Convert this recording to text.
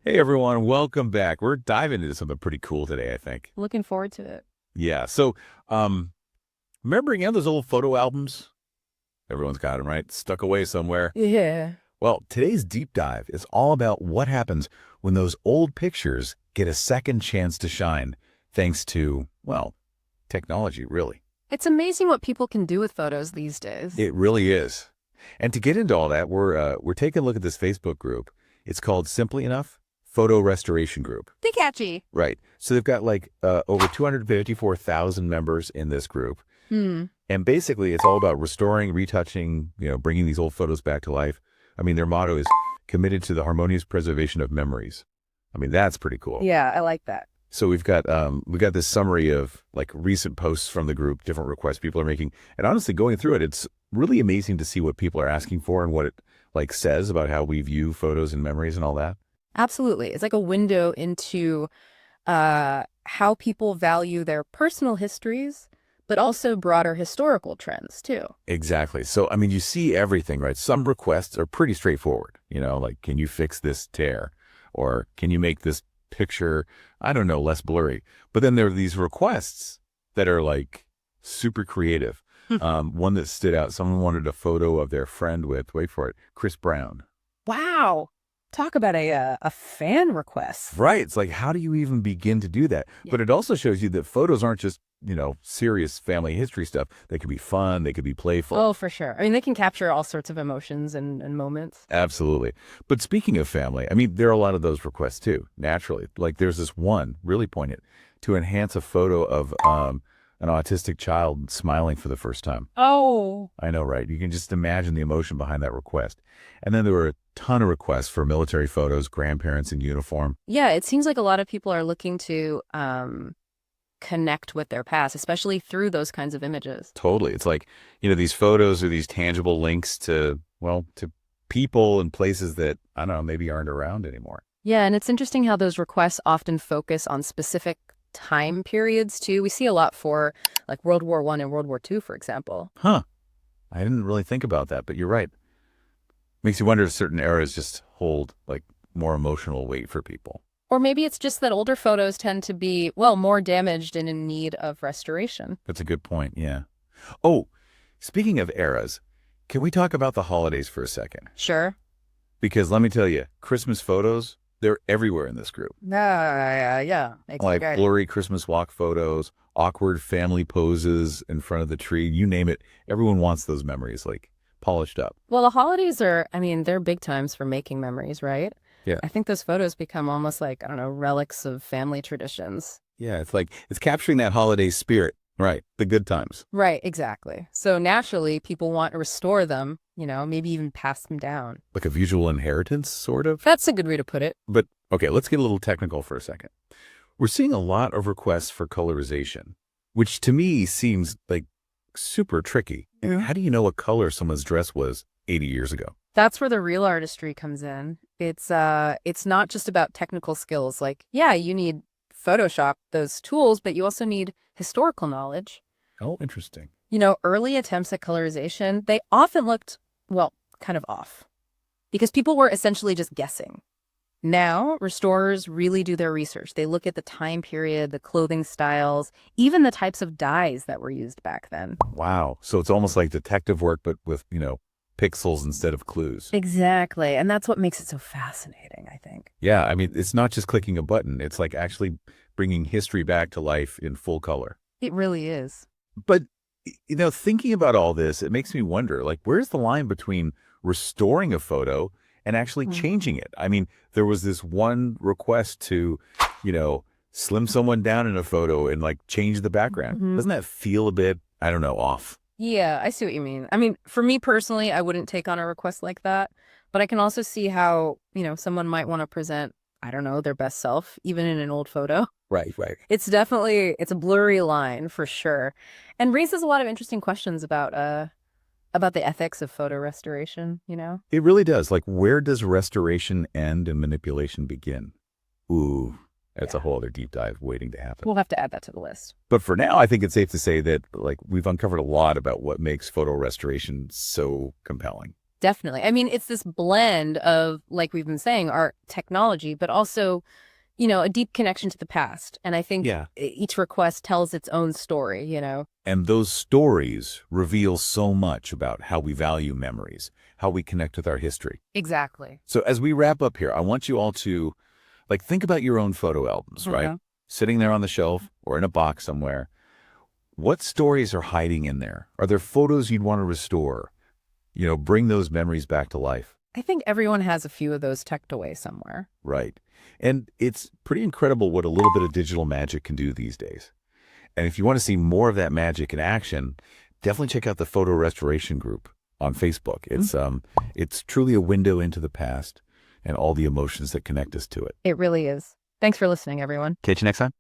Hey everyone, welcome back. We're diving into something pretty cool today, I think. Looking forward to it. Yeah. So, remembering those old photo albums? Everyone's got them, right? Stuck away somewhere. Yeah. Well, today's deep dive is all about what happens when those old pictures get a second chance to shine, thanks to, well, technology, really. It's amazing what people can do with photos these days. It really is. And to get into all that, we're taking a look at this Facebook group. It's called Simply Enough Photo Restoration Group. They catchy. Right. So they've got like over 254,000 members in this group. Hmm. And basically, it's all about restoring, retouching, bringing these old photos back to life. I mean, their motto is committed to the harmonious preservation of memories. I mean, that's pretty cool. Yeah, I like that. So we've got this summary of like recent posts from the group, different requests people are making. And honestly, going through it, it's really amazing to see what people are asking for and what it like says about how we view photos and memories and all that. Absolutely. It's like a window into how people value their personal histories, but also broader historical trends too. Exactly. So, I mean, you see everything, right? Some requests are pretty straightforward, like, can you fix this tear? Or can you make this picture, I don't know, less blurry? But then there are these requests that are like super creative. One that stood out, someone wanted a photo of their friend with, wait for it, Chris Brown. Wow. Talk about a fan request. Right. It's like, how do you even begin to do that? Yeah. But it also shows you that photos aren't just, serious family history stuff. They could be fun. They could be playful. Oh, for sure. I mean, they can capture all sorts of emotions and moments. Absolutely. But speaking of family, I mean, there are a lot of those requests too, naturally. Like there's this one really poignant to enhance a photo of an autistic child smiling for the first time. Oh, I know, right? You can just imagine the emotion behind that request. And then there were a ton of requests for military photos, grandparents in uniform. yeah, it seems like a lot of people are looking to connect with their past, especially through those kinds of images. Totally. It's like, these photos are these tangible links to, well, to people and places that, I don't know, maybe aren't around anymore. Yeah, and it's interesting how those requests often focus on specific time periods too. We see a lot for like World War I and World War II, for example. Huh. I didn't really think about that, but you're right. Makes you wonder if certain eras just hold like more emotional weight for people. Or maybe it's just that older photos tend to be, well, more damaged and in need of restoration. That's a good point. Yeah. Oh, speaking of eras, can we talk about the holidays for a second? Sure. Because let me tell you, Christmas photos, they're everywhere in this group. Yeah. Like blurry Christmas walk photos, awkward family poses in front of the tree, you name it. Everyone wants those memories like polished up. Well, the holidays are, I mean, they're big times for making memories, right? Yeah. I think those photos become almost like, I don't know, relics of family traditions. Yeah, it's like it's capturing that holiday spirit, right? The good times. Right, exactly. So naturally, people want to restore them, maybe even pass them down. Like a visual inheritance, sort of. That's a good way to put it. But okay, let's get a little technical for a second. We're seeing a lot of requests for colorization, which to me seems like super tricky. Yeah. How do you know what color someone's dress was 80 years ago? That's where the real artistry comes in. It's not just about technical skills. Like, yeah, you need Photoshop, those tools, but you also need historical knowledge. Oh, interesting. Early attempts at colorization, they often looked, well, kind of off because people were essentially just guessing. Now, restorers really do their research. They look at the time period, the clothing styles, even the types of dyes that were used back then. Wow. So it's almost like detective work, but with, pixels instead of clues. Exactly. And that's what makes it so fascinating, I think. Yeah. I mean, it's not just clicking a button. It's like actually bringing history back to life in full color. It really is. But, thinking about all this, it makes me wonder, like, where's the line between restoring a photo and actually changing it? I mean, there was this one request to, slim someone down in a photo and like change the background. Doesn't that feel a bit, I don't know, off? Yeah, I see what you mean. I mean, for me personally, I wouldn't take on a request like that, but I can also see how, someone might want to present, I don't know, their best self, even in an old photo. Right. It's a blurry line for sure, and raises a lot of interesting questions about the ethics of photo restoration, It really does. Like, where does restoration end and manipulation begin? Ooh, that's a whole other deep dive waiting to happen. We'll have to add that to the list. But for now, I think it's safe to say that like we've uncovered a lot about what makes photo restoration so compelling. Definitely. I mean, it's this blend of, like we've been saying, our technology, but also, a deep connection to the past. And I think Yeah. each request tells its own story. And those stories reveal so much about how we value memories, how we connect with our history. Exactly. So as we wrap up here, I want you all to think about your own photo albums, right? Mhm. Sitting there on the shelf or in a box somewhere. What stories are hiding in there? Are there photos you'd want to restore? Bring those memories back to life. I think everyone has a few of those tucked away somewhere. Right. And it's pretty incredible what a little bit of digital magic can do these days. And if you want to see more of that magic in action, definitely check out the Photo Restoration Group on Facebook. It's truly a window into the past and all the emotions that connect us to it. It really is. Thanks for listening, everyone. Catch you next time.